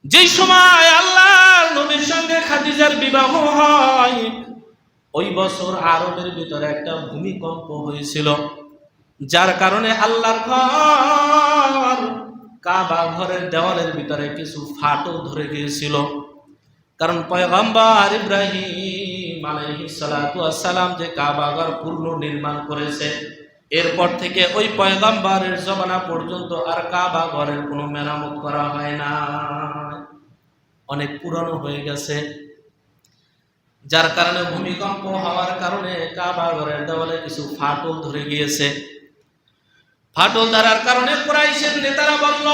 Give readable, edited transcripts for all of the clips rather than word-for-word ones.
যেই সময় আল্লাহর নবীর সঙ্গে খাদিজার বিবাহ হয়, ওই বছর আরবের ভিতরে একটা ভূমিকম্প হয়েছিল, যার কারণে আল্লাহর ঘর কাবা ঘরের দেওয়ালের ভিতরে কিছু ফাটল ধরে গিয়েছিল। কারণ পয়গম্বর ইব্রাহিম আলাইহিস সালাতু ওয়াস সালাম যে কাবা ঘর পূর্ণ নির্মাণ করেছে, এরপর থেকে ওই পয়গম্বরের জমানা পর্যন্ত আর কাবা ঘরের কোনো মেরামত করা হয় না, অনেক পুরানো হয়ে গেছে। যার কারণে ভূমিকম্প হওয়ার কারণে কাবা ঘরের দেওয়ালে কিছু ফাটল ধরে গিয়েছে। ফাটল ধরার কারণে কুরাইশের নেতারা বলল,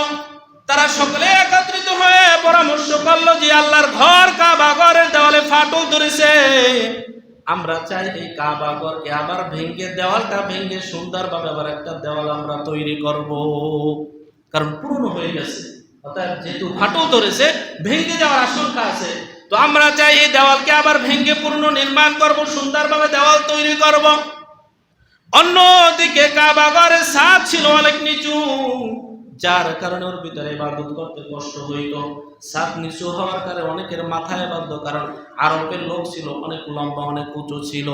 তারা সকলে একত্রিত হয়ে পরামর্শ করলো যে আল্লাহর ঘর কাবা ঘরের দেওয়ালে ফাটল ধরেছে, আমরা চাই এই কাবা ঘরকে আবার ভেঙে, দেওয়ালটা ভেঙে সুন্দরভাবে আবার একটা দেওয়াল আমরা তৈরি করব, কারণ পুরনো হয়ে গেছে। অর্থাৎ যেহেতু ফাটল ধরেছে, ভেঙে যাওয়ার আশঙ্কা আছে, তো আমরা চাই এই দেওয়ালকে আবার ভেঙে পূর্ণ নির্মাণ করব, সুন্দরভাবে দেওয়াল তৈরি করব। অন্যদিকে কাবা ঘরের ছাদ ছিল অনেক নিচু, যার কারণে ওর ভিতরে ইবাদত করতে কষ্ট হইত। ছাদ নিচু হওয়ার কারণে অনেকের মাথায় বাঁধত, কারণ আরবের লোক ছিল অনেক লম্বা, অনেক উঁচু ছিল।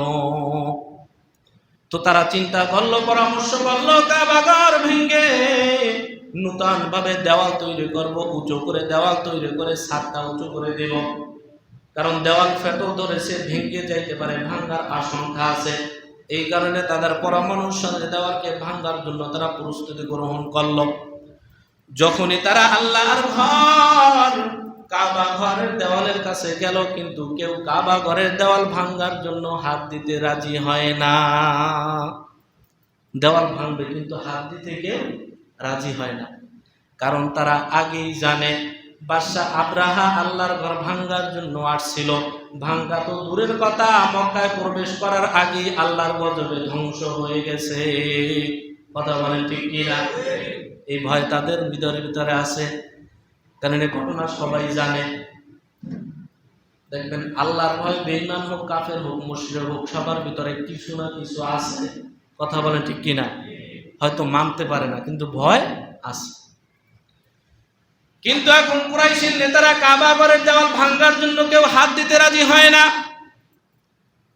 তো তারা চিন্তা করলো, পরামর্শ করলো, কাবা ঘর ভেঙে নূতন ভাবে দেওয়াল তৈরি করব, উঁচু করে দেওয়াল তৈরি করে ছাদটা উঁচু করে দেব, কারণ দেওয়াল ফাটল ধরেছে, ভেঙে যাইতে পারে, ভাঙার আশঙ্কা আছে। এই কারণে তাদের পরামর্শ দেওয়ালকে ভাঙার জন্য তারা প্রস্তুতি গ্রহণ করলো। যখনই তারা আল্লাহর ঘর কাবা ঘরের দেওয়ালের কাছে গেল, কিন্তু কেউ কাবা ঘরের দেওয়াল ভাঙার জন্য হাত দিতে রাজি হয় না। দেওয়াল ভাঙবে কিন্তু হাত দিতে কেউ রাজি হয় না, কারণ তারা আগেই জানে বাদশাহ আব্রাহা আল্লাহর ঘর ভাঙার জন্য আসছিল। ভাঙা তো দূরের কথা, মক্কায় প্রবেশ করার আগেই আল্লাহর গজবে ধ্বংস হয়ে গেছে। কথা বলেন ঠিক কিনা? এই ভয় তাদের ভিতরে আছে, কারণ এই ঘটনা সবাই জানে। দেখবেন আল্লাহর ভয় বেঈমান হোক, কাফের হোক, মুশরিক হোক, সবার ভিতরে কিছু না কিছু আছে। কথা বলেন ঠিক কিনা? হয়তো মানতে পারে না, কিন্তু ভয় আছে। কিন্তু এখন কুরাইশের নেতারা কাবা ঘরের দেওয়াল ভাঙার জন্য কেউ হাত দিতে রাজি হয় না,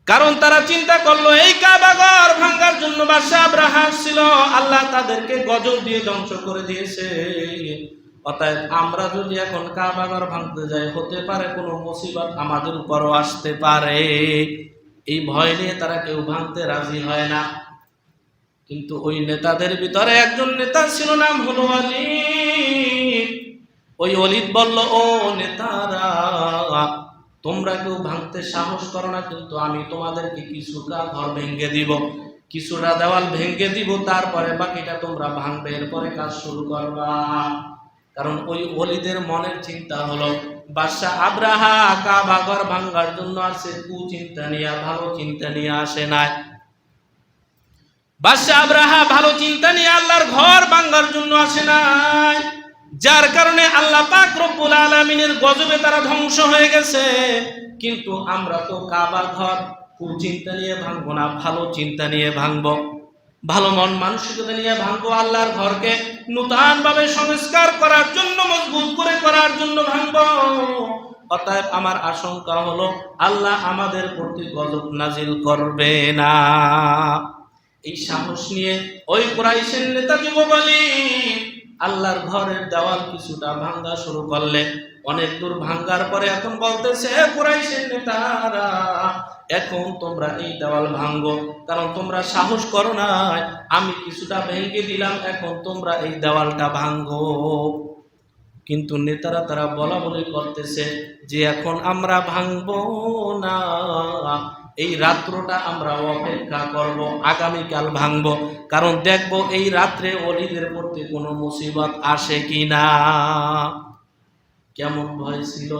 কারণ তারা চিন্তা করলো এই কাবা ঘর ভাঙার জন্য বাদশা আব্রাহা ছিল, আল্লাহ তাদেরকে গজব দিয়ে ধ্বংস করে দিয়েছে। অতএব আমরা যদি এখন কাবা ঘর ভাঙতে যাই, হতে পারে কোনো মুসিবত আমাদের উপরও আসতে পারে। এই ভয় নিয়ে তারা কেউ ভাঙতে রাজি হয় না। কিন্তু ওই নেতাদের ভিতরে একজন নেতা ছিল, নাম হলো ওয়ালিদ। ওই ওয়ালিদ বলল, ও নেতারা, তোমরা কেউ ভাঙতে সাহস করো না, কিন্তু আমি তোমাদেরকে কিছুটা ঘর ভেঙে দিব, কিছুটা দেওয়াল ভেঙে দিব, তারপরে বাকিটা তোমরা ভাঙবে, এরপরে কাজ শুরু করবা। কারণ ওই ওয়ালিদের মনের চিন্তা হলো বাদশা আব্রাহা কাবা ঘর ভাঙার জন্য আসে কুচিন্তা নিয়ে, ভালো চিন্তা নিয়ে আসে নাই। বাদশা আব্রাহা ভালো চিন্তা নিয়ে আল্লাহর ঘর ভাঙার জন্য আসে নাই, যার কারণে আল্লাহ পাক রব্বুল আলামিনের গজবে তারা ধ্বংস হয়ে গেছে। কিন্তু আমরা তো কাবা ঘর কুচিন্তা নিয়ে ভাঙবো না, ভালো চিন্তা নিয়ে ভাঙবো, ভালো মন মানসিকতা নিয়ে ভাঙবো। আল্লাহর ঘরকে নূতন ভাবে সংস্কার করার জন্য, মজবুত করে করার জন্য ভাঙবো। অতএব আমার আশঙ্কা হলো আল্লাহ আমাদের প্রতি গজব নাজিল করবে না। এই সাহস নিয়ে ওই কুরাইশের নেতা যুবক ওয়ালিদ আল্লাহর ঘরের দেওয়াল কিছুটা ভাঙা শুরু করলে, অনেক দূর ভাঙার পরে এখন বলতেছে, কুরাইশের নেতারা, এখন তোমরা এই দেওয়াল ভাঙো, কারণ তোমরা সাহস করো না, আমি কিছুটা ভেঙে দিলাম, এখন তোমরা এই দেওয়ালটা ভাঙো। কিন্তু নেতারা তারা বলা বলি করতেছে যে এখন আমরা ভাঙবো না, এই রাত্রটা আমরা অপেক্ষা করব, আগামীকাল ভাঙবো, কারণ দেখবো এই রাত্রে ওলিদের প্রতি কোনো মুসিবত আসে কিনা। কেমন ভয় ছিল,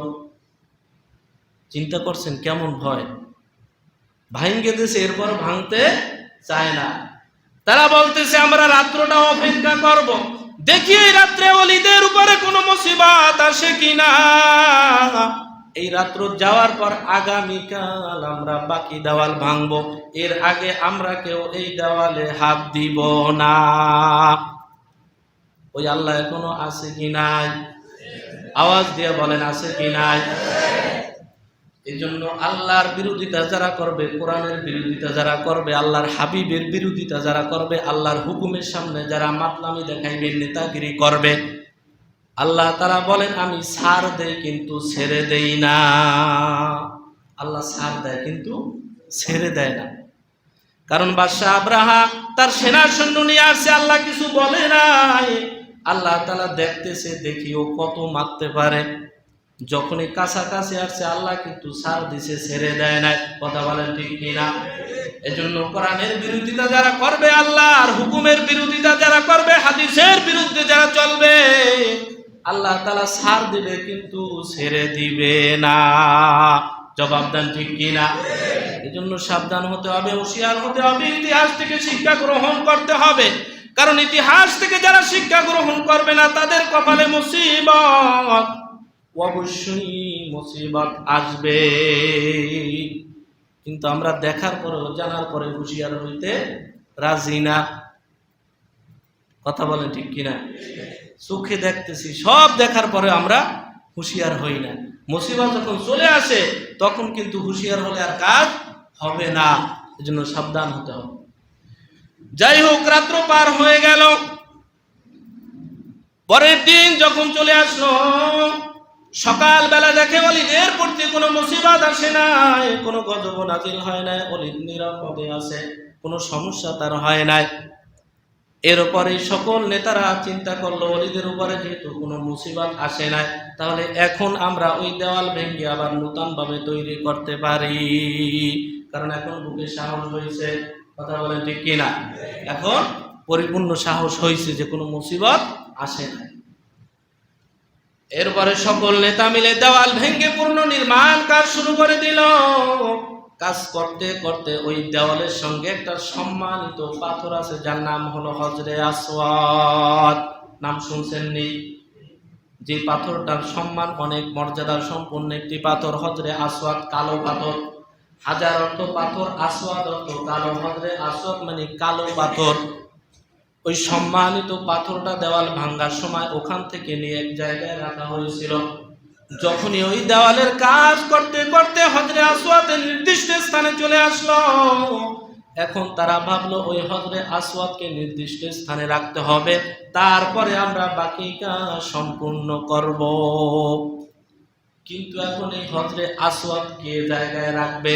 চিন্তা করছেন কেমন ভয়। ভাঙে দিয়েছে, এরপর ভাঙতে চায় না। তারা বলতেছে আমরা রাত্রটা অপেক্ষা করব, দেখি এই রাত্রে ওলিদের উপরে কোনো মুসিবত আসে কিনা। এই রাত্র যাওয়ার পর আগামীকাল আমরা বাকি দেওয়াল ভাঙবো, এর আগে আমরা কেউ এই দেওয়ালে হাত দিব না। ওই আল্লাহ এখনো আছে কি নাই? আওয়াজ দিয়ে বলেন আছে কি নাই? এই জন্য আল্লাহর বিরোধিতা যারা করবে, কোরআনের বিরোধিতা যারা করবে, আল্লাহর হাবিবের বিরোধিতা যারা করবে, আল্লাহর হুকুমের সামনে যারা মাতলামি দেখাইবে, নেতাগিরি করবে, আল্লাহ তাআলা বলেন আমি ছাড় দেই কিন্তু ছেড়ে দেই না। আল্লাহ ছাড় দেয় কিন্তু ছেড়ে দেয় না। কারণ বাদশাহ আব্রাহা তার সেনা সৈন্য নিয়ে আসছে, আল্লাহ কিছু বলে নাই। আল্লাহ তাআলা দেখতেছে, দেখি ও কত মারতে পারে। যখনই কাছাকাছি আসছে আল্লাহ কিন্তু ছাড় দিছে, ছেড়ে দেয় নাই। কথা বলেন ঠিক কিনা? এজন্য কোরআনের বিরোধিতা যারা করবে, আল্লাহর হুকুমের বিরোধিতা যারা করবে, হাদিসের বিরুদ্ধে যারা চলবে, আল্লাহ তাআলা ছাড় দিবে কিন্তু ছেড়ে দিবে না। জবাব দেন ঠিক কিনা? এজন্য সাবধান হতে হবে, হুঁশিয়ার হতে হবে, ইতিহাস থেকে শিক্ষা গ্রহণ করতে হবে। কারণ ইতিহাস থেকে যারা শিক্ষা গ্রহণ করবে না তাদের কপালে মুসিবত, অবশ্যই মুসিবত আসবে। কিন্তু আমরা দেখার পরেও, জানার পরে হুঁশিয়ার হইতে রাজি না। কথা বলেন ঠিক কিনা? চোখে দেখতেছি, সব দেখার পরে আমরা হুঁশিয়ার হই না। মুসিবত যখন চলে আসে তখন কিন্তু হুঁশিয়ার হলে আর কাজ হবে না। এজন্য সাবধান হতে হবে। যাই হোক, রাত্র পার হয়ে গেল। পরের দিন যখন চলে আসলো, সকালবেলা দেখে ওলীদের প্রতি কোনো মুসিবত আসে নাই, কোনো গজব নাজিল হয় নাই, ওলীদ নিরাপদে আছে, কোনো সমস্যা তার হয় নাই। এরপরে সকল নেতারা চিন্তা করলো, ওলীদের উপরে যেহেতু কোনো মুসিবত আসে নাই, তাহলে এখন আমরা ওই দেওয়াল ভেঙে আবার নতুন ভাবে তৈরি করতে পারি। কারণ এখন বুকে সাহস হয়েছে। কথা বলেন ঠিক কিনা? এখন পরিপূর্ণ সাহস হয়েছে যে কোনো মুসিবত আসে না। এরপরে সকল নেতা মিলে দেওয়াল ভেঙে পূর্ণ নির্মাণ কাজ শুরু করে দিল। কাজ করতে করতে ওই দেওয়ালের সঙ্গে একটা সম্মানিত পাথর আছে, যার নাম হলো হজরে আসওয়াদ। নাম শুনছেন নি? যে পাথরটার সম্মান অনেক, মর্যাদার সম্পন্ন একটি পাথর হজরে আসওয়াদ। কালো পাথর, হাজার অর্থ পাথর, আসওয়াদ অর্থ কালো। হজরে আসওয়াদ মানে কালো পাথর। ওই সম্মানিত পাথরটা দেওয়াল ভাঙ্গার সময় ওখান থেকে নিয়ে এক জায়গায় রাখা হয়েছিল। যখনই ওই দেওয়ালের কাজ করতে করতে হজরে আসওয়াদের নির্দিষ্ট স্থানে চলে আসলো, এখন তারা ভাবলো ওই হজরে আসওয়াদকে নির্দিষ্ট স্থানে রাখতে হবে, তারপরে আমরা বাকি কাজ সম্পূর্ণ করব। কিন্তু এখন এই হজরে আসওয়াদকে জায়গায় রাখবে,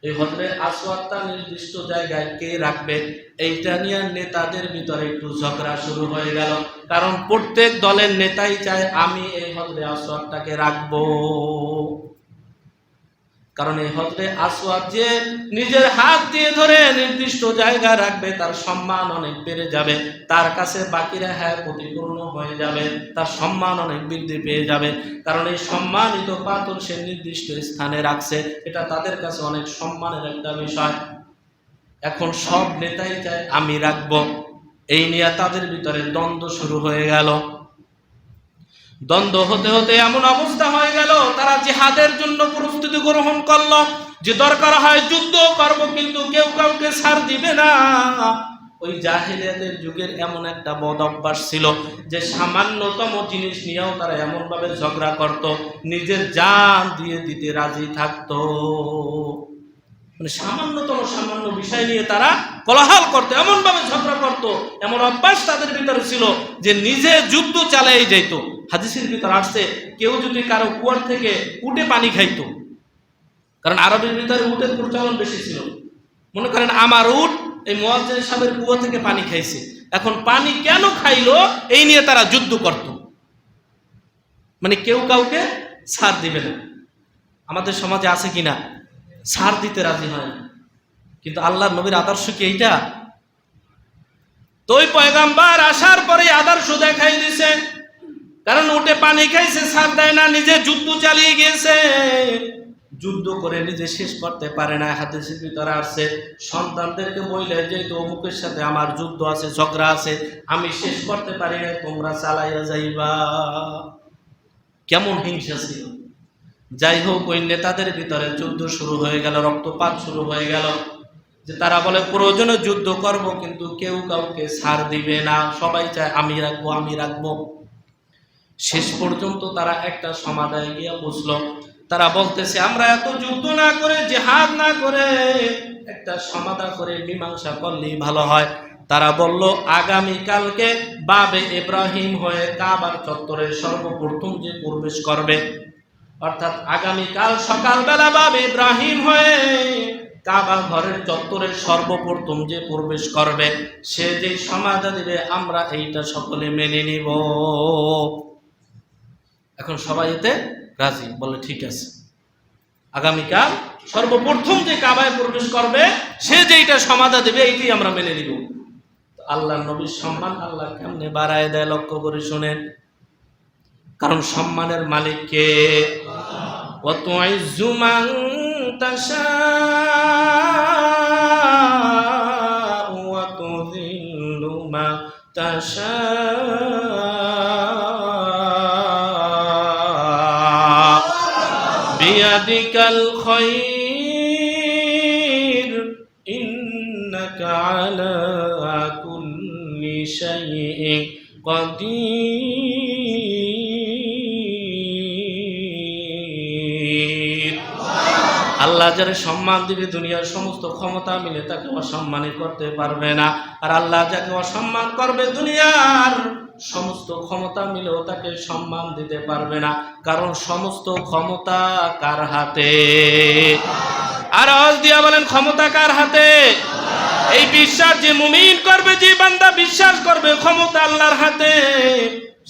এই হজরে আসওয়াদটা নির্দিষ্ট জায়গায় কে রাখবে, এইটা নিয়ে নেতাদের ভিতরে একটু ঝগড়া শুরু হয়ে গেল। কারণ প্রত্যেক দলের নেতাই চায় আমি এই হজরে আসওয়াদটাকে রাখবো। কারণ এই হজরে আসওয়াদ যে নিজের হাত দিয়ে ধরে নির্দিষ্ট জায়গায় রাখবে, তার সম্মান অনেক বেড়ে যাবে, তার কাছে বাকিরা প্রতিপূর্ণ হয়ে যাবে, তার সম্মান অনেক বৃদ্ধি পেয়ে যাবে। কারণ এই সম্মানিত পাথর সে নির্দিষ্ট স্থানে রাখছে, এটা তাদের কাছে অনেক সম্মানের একটা বিষয়। এখন সব নেতাই চায় আমি রাখবো, এই নিয়ে তাদের ভিতরে দ্বন্দ্ব শুরু হয়ে গেল। দ্বন্দ্ব হতে হতে এমন অবস্থা হয়ে গেল, তারা জিহাদের জন্য প্রস্তুতি গ্রহণ করলো, যে দরকার হয় যুদ্ধ করব, কিন্তু কেউ কাউকে ছাড় দিবে না। ওই জাহেলিয়াতের যুগের এমন একটা বদ অভ্যাস ছিল যে সামান্যতম জিনিস নিয়েও তারা এমন ভাবে ঝগড়া করত, নিজের জান দিয়ে দিতে রাজি থাকতো। মানে সামান্য বিষয় নিয়ে তারা কোলাহল করতো, এমন ভাবে ঝগড়া করতো, এমন অভ্যাস তাদের ভিতরে ছিল যে নিজে যুদ্ধ চালিয়ে যেত। হাদিসের ভিতরে আসছে, কেউ যদি কারো কুয়ার থেকে উঠে পানি খাইতো, কারণ আরবের ভিতরে উটের প্রচলন বেশি ছিল। মনে করেন আমার উট এই মুয়াজ্জিন সাহেবের কুয়া থেকে পানি খাইছে, এখন পানি কেন খাইলো এই নিয়ে তারা যুদ্ধ করত। মানে কেউ কাউকে ছাড় দিবে না। আমাদের সমাজে আছে কিনা? ছাড় দিতে রাজি হয় না। কিন্তু আল্লাহর নবীর আদর্শ কি এইটা? তো ওই পয়গাম্বার আসার পরে আদর্শ দেখাই দিছে। কারণ উঠে পানি খাইছে, ছাড় দেয় না, নিজে যুদ্ধ চালিয়ে গিয়েছে, যুদ্ধ করে নিজে শেষ করতে পারে না। হাদিসের ভিতরে আসছে, সন্তানদেরকে বললে যে অমুকের সাথে আমার যুদ্ধ আছে, ঝগড়া আছে, আমি শেষ করতে পারি না, তোমরা চালাইয়া যাইবা। কেমন হিংসা ছিল! যাই হোক, ওই নেতাদের ভিতরে যুদ্ধ শুরু হয়ে গেল, রক্তপাত শুরু হয়ে গেল, যে তারা বলে প্রয়োজনে যুদ্ধ করব, কিন্তু কেউ কাউকে ছাড় দিবে না, সবাই চায় আমি রাখবো, আমি রাখবো। শেষ পর্যন্ত তারা একটা সমাধানে গিয়ে বুঝলো। তারা বলতেছে আমরা এত যুদ্ধ না করে, জিহাদ না করে একটা সমাধান করে মীমাংসা করলেই ভালো হয়। তারা বলল আগামীকালকে বাবে ইব্রাহিম হয়ে কাবার চত্বরে সর্বপ্রথম যে প্রবেশ করবে, অর্থাৎ আগামীকাল সকালবেলা বাবে ইব্রাহিম হয়ে কাবা ঘরের চত্বরে সর্বপ্রথম যে প্রবেশ করবে, সে যে সমাধান দিবে আমরা এইটা সকলে মেনে নিব। এখন সবাই এতে রাজি, বলে ঠিক আছে, আগামীকাল সর্বপ্রথম যে কাবায় প্রবেশ করবে সে যেইটা সমাধা দেবে এইটাই আমরা মেনে নিব। আল্লাহ নবীর সম্মান আল্লাহ কেমনে বাড়ায় দেয় লক্ষ্য করে শুনেন। কারণ সম্মানের মালিক কে? ওয়াতুইজ্জু মান তাশাউ ওয়া তুযিল্লু মান তাশাউ বিয়াদিকাল খায়র ইন্নাকা আলা কুল্লি শাইইন কাদির। আল্লাহ যারে সম্মান দিবে দুনিয়ার সমস্ত ক্ষমতা মিলে তাকে অসম্মানী করতে পারবে না, আর আল্লাহ যাকে অসম্মান করবে দুনিয়ার সমস্ত ক্ষমতা মিলেও তাকে সম্মান দিতে পারবে না। কারণ সমস্ত ক্ষমতা কার হাতে? আর আওয়াজ দিয়া বলেন ক্ষমতা কার হাতে? এই বিশ্বাস যে মুমিন করবে, যে বান্দা বিশ্বাস করবে ক্ষমতা আল্লাহর হাতে,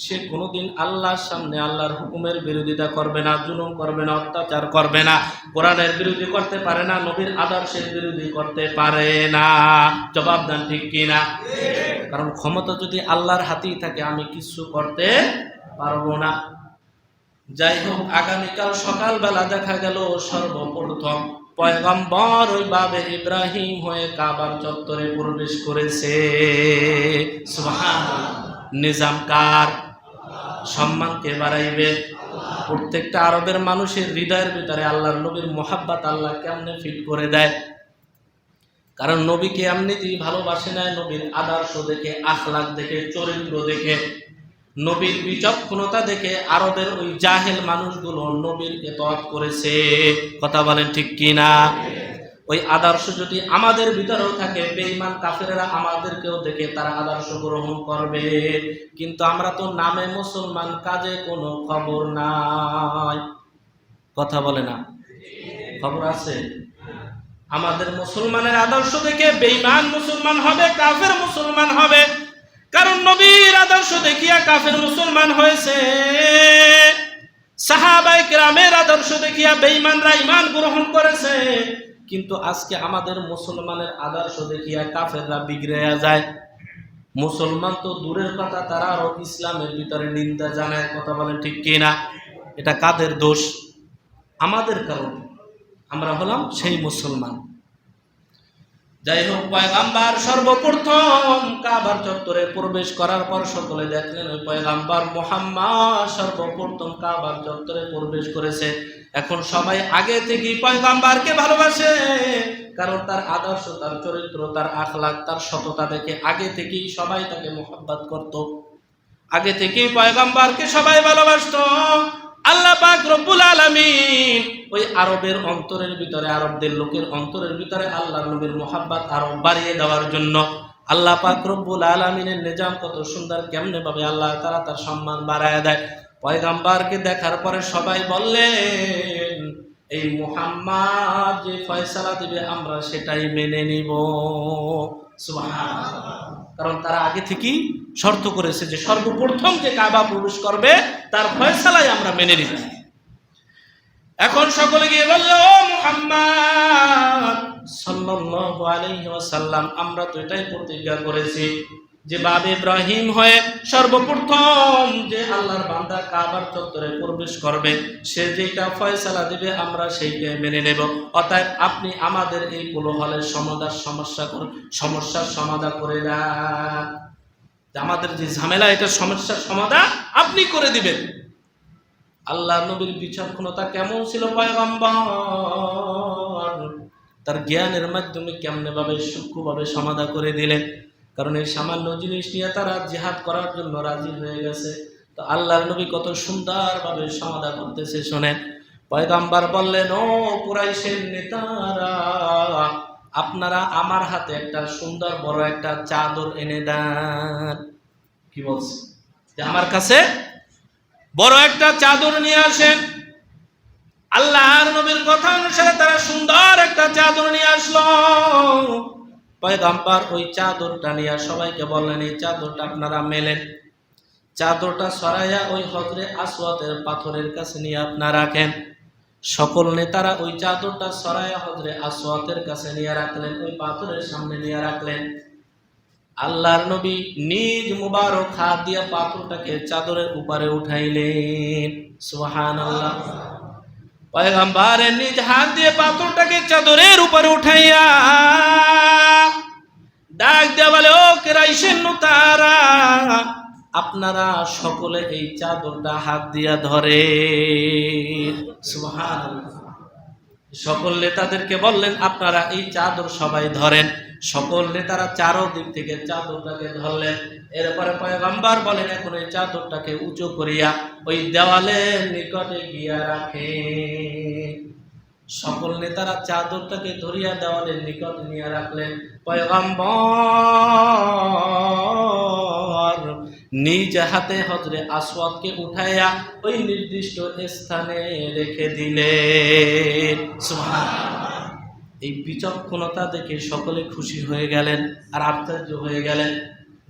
সে কোনোদিন আল্লাহর সামনে আল্লাহর হুকুমের বিরোধিতা করবে না, জুলুম করবে না, অত্যাচার করবে না, কোরআনের বিরোধী করতে পারে না, নবীর আদর্শের বিরোধী করতে পারে না। জবাব দেন ঠিক কিনা? কারণ ক্ষমতা যদি আল্লাহর হাতেই থাকে আমি কিছু করতে পারবো না। যাই হোক, আগামীকাল সকালবেলা দেখা গেল সর্বপ্রথম পয়গম্বর ওই বাবে ইব্রাহিম হয়ে কাবার চত্বরে প্রবেশ করেছে। সুবহানাল্লাহ। নিজাম কার? সম্মানকে বাড়াইবে। প্রত্যেকটা আরবের মানুষের হৃদয়ের ভিতরে আল্লাহর নবীর মোহাব্বত আল্লাহ কেমনে ফিট করে দেয়। কারণ নবীকে এমনিতেই ভালোবাসে না, নবীর আদর্শ দেখে, আখলাক দেখে, চরিত্র দেখে, নবীর বিচক্ষণতা দেখে আরবের ওই জাহেল মানুষগুলো নবীর ইতাআত করেছে। কথা বলেন ঠিক কিনা? ওই আদর্শ যদি আমাদের ভিতরেও থাকে, বেঈমান কাফেররা আমাদেরকেও দেখে তারা আদর্শ গ্রহণ করবে। কিন্তু আমরা তো নামে মুসলমান, কাজে কোনো খবর নাই। কথা বলে না? খবর আছে? আমাদের মুসলমানের আদর্শ দেখে বেঈমান মুসলমান হবে, কাফের মুসলমান হবে। কারণ নবীর আদর্শ দেখিয়া কাফের মুসলমান হয়েছে, সাহাবায়ে কেরামের আদর্শ দেখিয়া বেঈমানরা ঈমান গ্রহণ করেছে। কিন্তু আজকে আমাদের মুসলমানের আদর্শ দেখিয়া কাফেররা বিগড়ে যায়। মুসলমান তো দূরের কথা, তারা আরো ইসলামের ভিতরে নিন্দা জানায়। কথা বলেন ঠিক কিনা? এটা কাদের দোষ? আমাদের কারণে। আমরা হলাম সেই মুসলমান। যাই হোক, পয়গাম্বার সর্বপ্রথম কাবার চত্বরে প্রবেশ করার পর সকলে দেখলেন ওই পয়গাম্বার মুহাম্মদ সর্বপ্রথম কাবার চত্বরে প্রবেশ করেছে। এখন সবাই আগে থেকেই পয়গাম্বারকে ভালোবাসে, কারণ তার আদর্শ, তার চরিত্র, তার আখলাক, তার সততা দেখে আগে থেকেই সবাই তাকে মোহাব্বত করত। আগে থেকেই পয়গাম্বারকে সবাই ভালোবাসত। আল্লাহ পাক রব্বুল আলামিন ওই আরবের অন্তরের ভিতরে, আরবদের লোকের অন্তরের ভিতরে আল্লাহর নবীর মোহাব্বত আরো বাড়িয়ে দেওয়ার জন্য আল্লাহ পাক রব্বুল আলামিনের নিজাম কত সুন্দর, কেমনে ভাবে আল্লাহ তাআলা তার সম্মান বাড়ায় দেয়। পয়গম্বরকে দেখার পরে সবাই বললেন এই মুহাম্মদ যে ফয়সালা দিবে আমরা সেটাই মেনে নিব। সুবহানাল্লাহ। কারণ তারা আগে থেকেই শর্ত করেছে যে সর্বপ্রথম যে কাবা প্রবেশ করবে তার ফয়সালাই আমরা মেনে নিব। এখন সকলে গিয়ে বলল, ও মুহাম্মদ সাল্লাল্লাহু আলাইহি ওয়াসাল্লাম, আমরা তো এটাই প্রতিজ্ঞা করেছি যে বাবে ইব্রাহিম হয়ে সর্বপ্রথম যে আল্লাহর বান্দা কাবার চত্বরে প্রবেশ করবে সে যেটা ফয়সালা দিবে আমরা সেইটাই মেনে নেব। অতএব আপনি আমাদের এই কোলাহলের সমস্যার সমাধান করে দেন। আমাদের যে ঝামেলা, এটা সমস্যার সমাধান আপনি করে দিবেন। আল্লাহ নবীর বিচক্ষণতা কেমন ছিল! পয়গম্বর তার জ্ঞানের মাধ্যমে কেমনে ভাবে সূক্ষ্মভাবে সমাধান করে দিলেন। কারণ এই সামান্য জিনিস নিয়ে তারা জিহাদ করার জন্য রাজি হয়ে গেছে। তো আল্লাহর নবী কত সুন্দরভাবে সমাধান করতেছে শোনেন। পয়গম্বর বললেন, ও কুরাইশের নেতারা, আপনারা আমার হাতে একটা সুন্দর বড় একটা চাদর এনে দেন। কি বলছে? যে আমার কাছে বড় একটা চাদর নিয়ে আসেন। আল্লাহর নবীর কথা অনুসারে তারা সুন্দর একটা চাদর নিয়ে আসলো। পয়গম্বর ওই চাদরটা নিয়ে সবাইকে বললেন, এই চাদরটা আপনারা মেলেন। চাদরটা সরাইয়া ওই হজরে আসওয়াদের পাথরের কাছে নিয়ে আপনারা রাখেন। সকল নেতারা ওই চাদরটা সরাইয়া হজরে আসওয়াদের কাছে নিয়ে রাখলেন, ওই পাথরের সামনে নিয়ে রাখলেন। আল্লাহর নবী নিজ মুবারক হাত দিয়ে পাথরটাকে চাদরের উপরে উঠাইলেন। সুবহানাল্লাহ। পয়গম্বরের নিজ হাত দিয়ে পাথরটাকে চাদরের উপরে উঠাইয়া ডাক দিয়ে বলে, ও কুরাইশের নেতারা, আপনারা সকলে এই চাদরটা হাত দিয়া ধরে। সুবহানাল্লাহ। সকল নেতাদেরকে বললেন, আপনারা এই চাদর সবাই ধরেন। সকল নেতারা চারদিক থেকে চাদরটাকে ধরলেন। এরপরে পয়গম্বর বলেন, এখন এই চাদরটাকে উঁচু করিয়া ওই দেওয়ালের নিকটে গিয়া রাখে। সকল নেতারা চাদরটাকে ধরিয়া দেওয়ালের নিকটে নিয়ে রাখলেন। পয়গম্বর নিজ হাতে হজরে আসওয়াদকে উঠাইয়া ওই নির্দিষ্ট স্থানে রেখে দিলেন। সুবহানাল্লাহ। এই বিচক্ষণতা দেখে সকলে খুশি হয়ে গেলেন আর আশ্চর্য হয়ে গেলেন।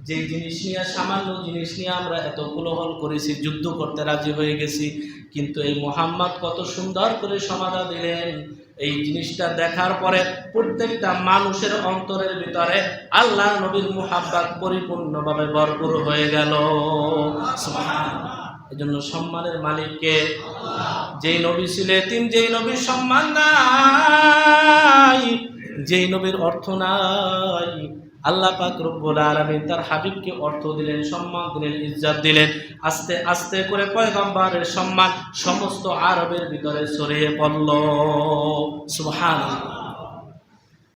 যে জিনিস নিয়ে, সামান্য জিনিস নিয়ে আমরা এত কোলাহল করেছি, যুদ্ধ করতে রাজি হয়ে গেছি, কিন্তু এই মুহাম্মদ কত সুন্দর করে সমাধান দিলেন। এই জিনিসটা দেখার পরে প্রত্যেকটা মানুষের অন্তরের ভিতরে আল্লাহ নবীর মুহাব্বত পরিপূর্ণভাবে ভরপুর হয়ে গেল। সুবহানাল্লাহ। এজন্য সম্মানের মালিককে, যেই নবী ছিলেন, তিনি যেই নবীর সম্মান নাই, যেই নবীর অর্থ নাই, আল্লাহ পাক রব্বুল আলামিন তার হাবিবকে অর্থ দিলেন, সম্মান দিলেন, ইজ্জত দিলেন। আস্তে আস্তে করে পয়গম্বরের সম্মান সমস্ত আরবের ভিতরে ছড়িয়ে পড়ল। সুবহানাল্লাহ।